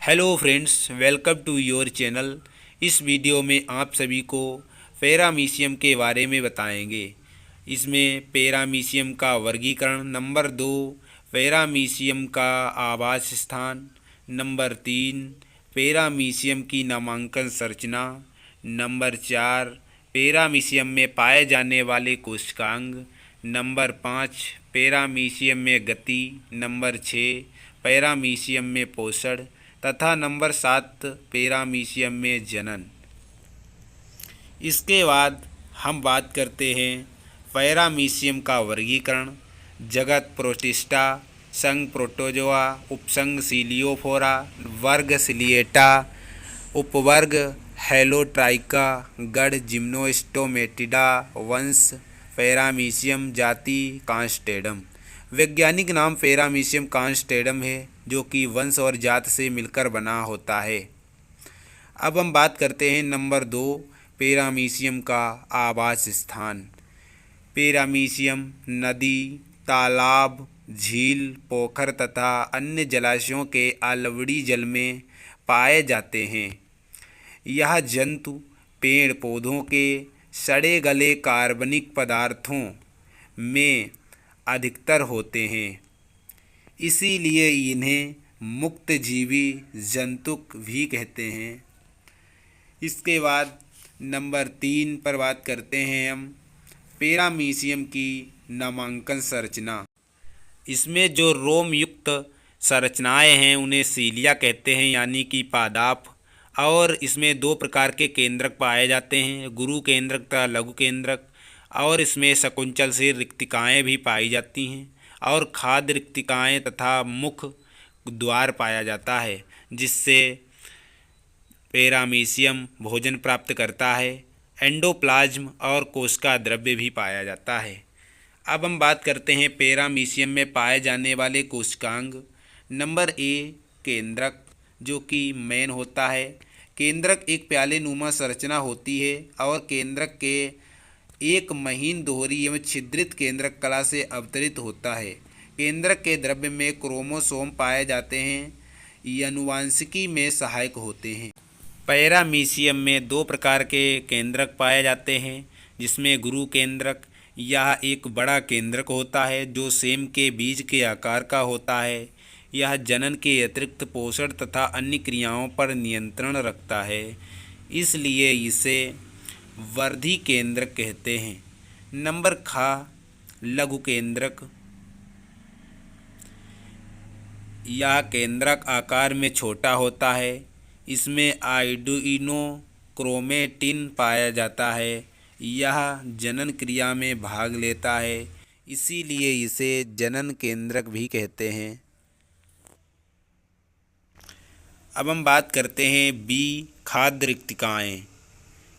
Hello friends, welcome to your channel. इस video में आप सभी को पैरामीशियम के बारे में बताएंगे। इसमें पैरामीशियम का वर्गीकरण, नंबर 2 पैरामीशियम का आवास स्थान, नंबर 3 पैरामीशियम की नामांकन संरचना, नंबर 4 पैरामीशियम में पाए जाने वाले कोशिकांग, नंबर 5 पैरामीशियम में गति, नंबर 6 पैरामीशियम में पोषण तथा नंबर 7 पैरामीशियम में जनन। इसके बाद हम बात करते हैं पैरामीशियम का वर्गीकरण। जगत प्रोटिस्टा, संघ प्रोटोजोआ, उपसंघ सीलियोफोरा, वर्ग सिलिएटा, उपवर्ग हेलोट्राइका, गण जिम्नोस्टोमेटिडा, वंश पैरामीशियम, जाति कांस्टेडम। वैज्ञानिक नाम पैरामीशियम कांस्टेडम है, जो कि वंश और जात से मिलकर बना होता है। अब हम बात करते हैं नंबर 2 पैरामीशियम का आवास स्थान। पैरामीशियम नदी, तालाब, झील, पोखर तथा अन्य जलाशयों के अलवड़ी जल में पाए जाते हैं। यह जंतु पेड़ पौधों के सड़े गले कार्बनिक पदार्थों में अधिकतर होते हैं, इसीलिए इन्हें मुक्तजीवी जंतुक भी कहते हैं। इसके बाद नंबर 3 पर बात करते हैं हम पैरामीशियम की नामांकन संरचना। इसमें जो रोम युक्त संरचनाएं हैं उन्हें सीलिया कहते हैं, यानी कि पादाप। और इसमें 2 प्रकार के केंद्रक पाए जाते हैं, गुरु केंद्रक तथा लघु केंद्रक। और इसमें शकुंचल से रिक्तिकाएँ भी पाई जाती हैं और खाद्य रिक्तिकाएँ तथा मुख द्वार पाया जाता है, जिससे पैरामीशियम भोजन प्राप्त करता है। एंडोप्लाज्म और कोशिका द्रव्य भी पाया जाता है। अब हम बात करते हैं पैरामीशियम में पाए जाने वाले कोशिकांग। नंबर ए केंद्रक, जो कि मेन होता है। केंद्रक एक प्याले नुमा संरचना होती है और केंद्रक के एक महीन दोहरी एवं छिद्रित केंद्रक कला से अवतरित होता है। केंद्रक के द्रव्य में क्रोमोसोम पाए जाते हैं, ये आनुवांशिकी में सहायक होते हैं। पैरामीशियम में 2 प्रकार के केंद्रक पाए जाते हैं, जिसमें गुरु केंद्रक, यह एक बड़ा केंद्रक होता है जो सेम के बीज के आकार का होता है। यह जनन के अतिरिक्त पोषण तथा अन्य क्रियाओं पर नियंत्रण रखता है, इसलिए इसे वर्धी केंद्रक कहते हैं। नंबर खा लघु केंद्रक, यह केंद्रक आकार में छोटा होता है। इसमें आर्डुइनो क्रोमेटिन पाया जाता है। यह जनन क्रिया में भाग लेता है, इसीलिए इसे जनन केंद्रक भी कहते हैं। अब हम बात करते हैं बी खाद्य रिक्तिकाएँ।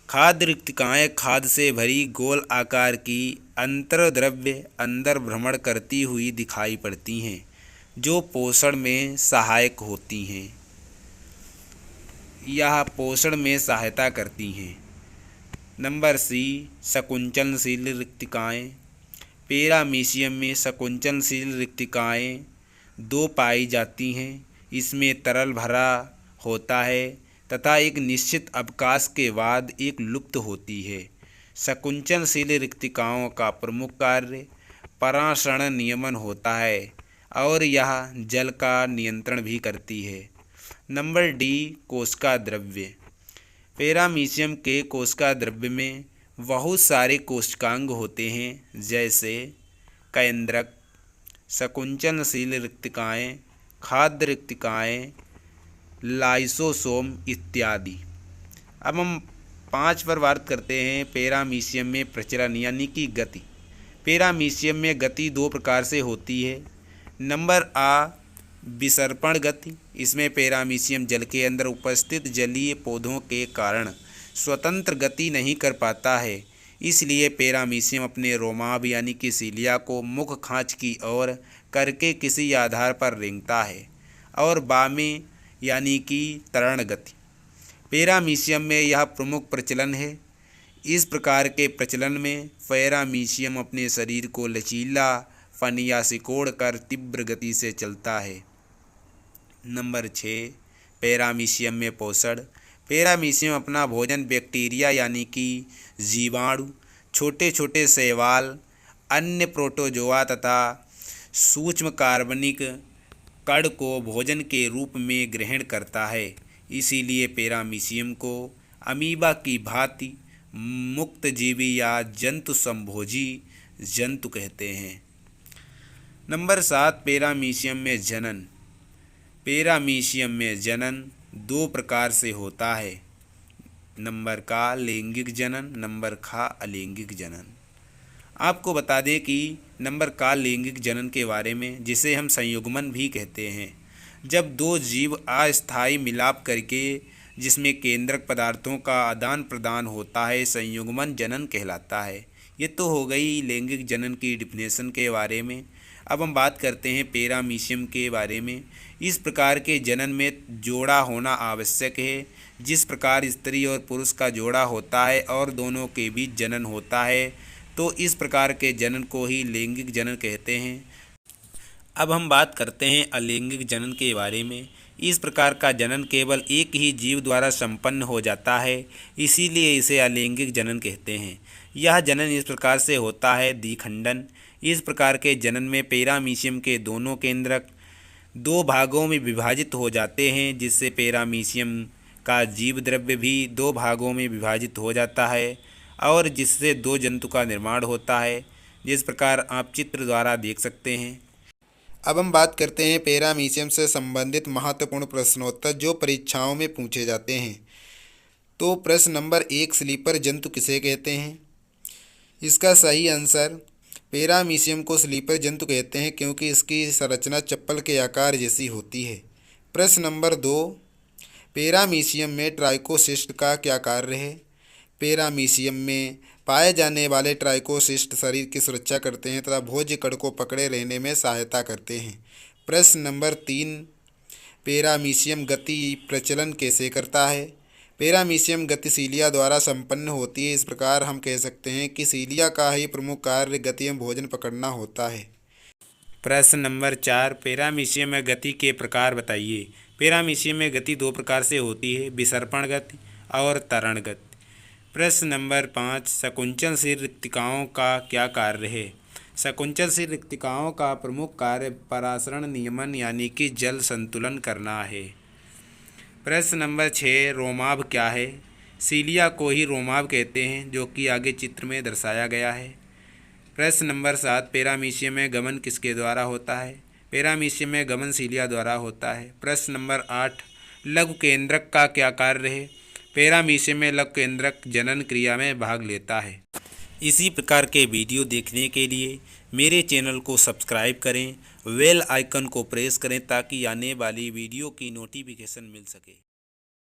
खाद्य रिक्तिकाएँ खाद्य से भरी गोल आकार की अंतर्द्रव्य अंदर भ्रमण करती हुई दिखाई पड़ती हैं, जो पोषण में सहायक होती हैं। यह पोषण में सहायता करती हैं। Number C संकुचनशील रिक्तिकाएँ। पैरामीशियम में संकुचनशील रिक्तिकाएँ 2 पाई जाती हैं। इसमें तरल भरा होता है तथा एक निश्चित अवकाश के बाद एक लुप्त होती है। संकुचनशील रिक्तिकाओं का प्रमुख कार्य परासरण नियमन होता है और यह जल का नियंत्रण भी करती है। नंबर डी कोशिका द्रव्य। पैरामीशियम के कोशिका द्रव्य में बहुत सारे कोशिकांग होते हैं, जैसे केंद्रक, संकुचनशील रिक्तिकाएँ, खाद्य रिक्तिकाएँ, लाइसोसोम इत्यादि। अब हम 5 पर बात करते हैं पैरामीशियम में प्रचलन यानी कि गति। पैरामीशियम में गति 2 प्रकार से होती है। नंबर आ विसर्पण गति। इसमें पैरामीशियम जल के अंदर उपस्थित जलीय पौधों के कारण स्वतंत्र गति नहीं कर पाता है, इसलिए पैरामीशियम अपने रोमाभ यानी कि सीलिया को मुख खांच की ओर करके किसी आधार पर रेंगता है। और बामे यानी कि तरण गति। पैरामीशियम में यह प्रमुख प्रचलन है। इस प्रकार के प्रचलन में पैरामीशियम अपने शरीर को लचीला फन या सिकोड़ कर तीव्र गति से चलता है। नंबर 6 पैरामीशियम में पोषण। पैरामीशियम अपना भोजन बैक्टीरिया यानी कि जीवाणु, छोटे छोटे शैवाल, अन्य प्रोटोजोआ तथा सूक्ष्म कार्बनिक कण को भोजन के रूप में ग्रहण करता है। इसीलिए पैरामीशियम को अमीबा की भांति मुक्तजीवी या जंतु संभोजी जंतु कहते हैं। नंबर 7, पैरामीशियम में जनन। पैरामीशियम में जनन 2 प्रकार से होता है। नंबर का लैंगिक जनन, नंबर खा अलैंगिक जनन। आपको बता दें कि नंबर का लैंगिक जनन के बारे में, जिसे हम संयुग्मन भी कहते हैं, जब 2 जीव अस्थायी मिलाप करके जिसमें केंद्रक पदार्थों का आदान प्रदान होता है, संयुग्मन जनन कहलाता है। ये तो हो गई लैंगिक जनन की डिफिनेशन के बारे में। अब हम बात करते हैं पैरामीशियम के बारे में। इस प्रकार के जनन में जोड़ा होना आवश्यक है। जिस प्रकार स्त्री और पुरुष का जोड़ा होता है और दोनों के बीच जनन होता है, तो इस प्रकार के जनन को ही लैंगिक जनन कहते हैं। अब हम बात करते हैं अलैंगिक जनन के बारे में। इस प्रकार का जनन केवल एक ही जीव द्वारा संपन्न हो जाता है, इसीलिए इसे अलैंगिक जनन कहते हैं। यह जनन इस प्रकार से होता है, द्विखंडन। इस प्रकार के जनन में पैरामीशियम के दोनों केंद्रक 2 भागों में विभाजित हो जाते हैं, जिससे पैरामीशियम का जीव द्रव्य भी 2 भागों में विभाजित हो जाता है और जिससे 2 जंतु का निर्माण होता है, जिस प्रकार आप चित्र द्वारा देख सकते हैं। अब हम बात करते हैं पैरामीशियम से संबंधित महत्वपूर्ण प्रश्नोत्तर जो परीक्षाओं में पूछे जाते हैं। तो प्रश्न नंबर 1, स्लीपर जंतु किसे कहते हैं? इसका सही आंसर, पैरामीशियम को स्लीपर जंतु कहते हैं क्योंकि इसकी संरचना चप्पल के आकार जैसी होती है। प्रश्न नंबर 2, पैरामीशियम में ट्राइकोसिस्ट का क्या कार्य है? पैरामीशियम में पाए जाने वाले ट्राइकोसिस्ट शरीर की सुरक्षा करते हैं तथा भोज्य कण को पकड़े रहने में सहायता करते हैं। प्रश्न नंबर 3, पैरामीशियम गति प्रचलन कैसे करता है? पैरामीशियम गति सीलिया द्वारा संपन्न होती है। इस प्रकार हम कह सकते हैं कि सीलिया का ही प्रमुख कार्य गति में भोजन पकड़ना होता है। प्रश्न नंबर 4, पैरामीशियम में गति के प्रकार बताइए। पैरामीशियम में गति 2 प्रकार से होती है, विसर्पण गति और त्वरण गति। प्रश्न नंबर 5, संकुचनशील रिक्तिकाओं का क्या कार्य है? संकुचनशील रिक्तिकाओं का प्रमुख कार्य परासरण नियमन यानी कि जल संतुलन करना है। प्रश्न नंबर 6, रोमाभ क्या है? सीलिया को ही रोमाभ कहते हैं, जो कि आगे चित्र में दर्शाया गया है। प्रश्न नंबर 7, पैरामीशियम में गमन किसके द्वारा होता है? पैरामीशियम में गमन सीलिया द्वारा होता है। प्रश्न नंबर 8, लघु केंद्रक का क्या कार्य है? पैरामीशियम में लघु केंद्रक जनन क्रिया में भाग लेता है। इसी प्रकार के वीडियो देखने के लिए मेरे चैनल को सब्सक्राइब करें, बेल आइकन को प्रेस करें ताकि आने वाली वीडियो की नोटिफिकेशन मिल सके।